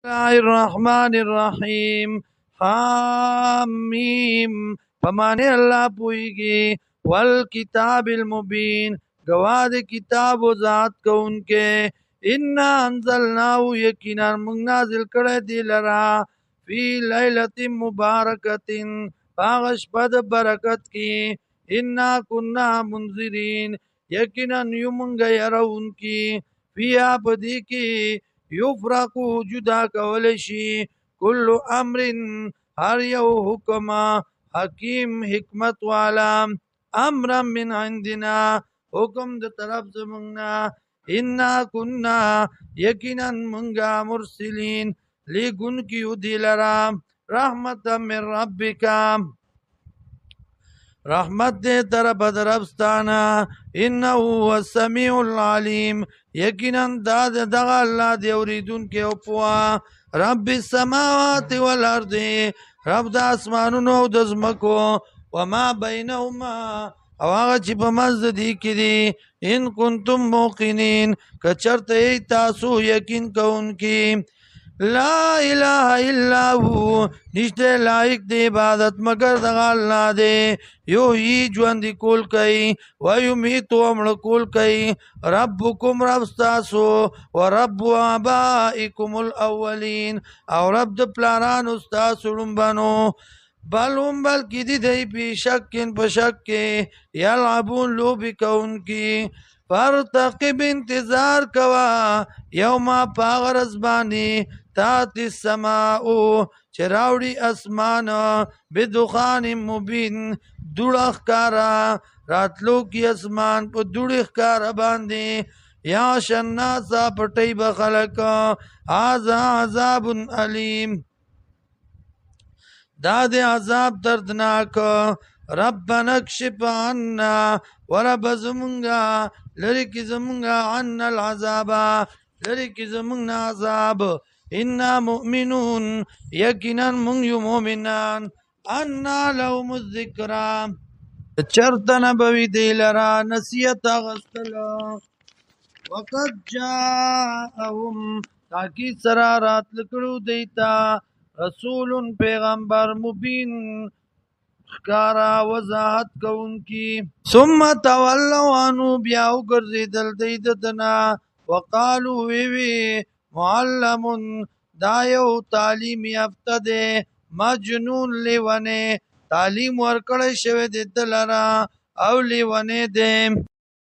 الله الرحمن الرحیم حامیم پمانے اللہ پوئیگی والکتاب المبین گواد کتاب و ذات کو ان کے انا انزلناہو یقینا منگ نازل کڑے دی لرا فی لیلت مبارکت پاغش پد برکت کی انا کننا منذرین یقینا یمنگ یرو ان کی فی آپدی کی یفرقو جدا کولشی کل امر ہر یو حکم حکیم حکمت والا امر من عندنا حکم د طرف زمنگنا انا کننا یقینا منگا مرسلین لیگن کیو دیلرا رحمت من ربکا رحمت دے تر بدربستانا انہو هو السمیع العلیم یقینا داد دغا اللہ دے اوریدون کے اپوا رب السماوات والارض رب دا اسمانونو او دزمکو وما بینهما او آغا چی پا مزد دی کی دی ان کنتم موقنین کچرت ای تاسو یقین کون کی لا الہ الا ہو نشتے لائق دے عبادت مگر دغا اللہ دے یو ہی جواندی کول کئی ویمیتو امر کول کئی ربکم رب ستاسو ورب آبائکم الاولین او رب د پلاران استاسو رنبانو بل هم بلکی دی دی پی شکن پا شک یلعبون لوبی کون کی فرتقب انتظار کوا یوما پاغر ازبانی تات السماؤ چراوڑی اسمان بدخان مبین دوڑخ کارا راتلو کی اسمان پا دوڑخ کارا باندی یا شناسا پٹی بخلق آزا عذاب علیم داد عذاب دردناک ربنا اکشف عنا ورب زمنگا لرکی زمنگا عنا العذاب لرکی زمنگا عذاب انا مؤمنون یقینا منگیو مومنان انا لهم الذکرہ چرتن بوی دیلرا نصیت غستلا وقد جاءهم تاکی سرارات لکڑو دیتا رسول پیغمبر مبین خکارا وضاحت کون کی ثم تولوا عنه بیاو گرزیدل دیدتنا وقالو ویوی معلم دایو تعلیم یافته دے مجنون لیوانے تعلیم ورکڑے شوی دے دلرا او لیوانے دے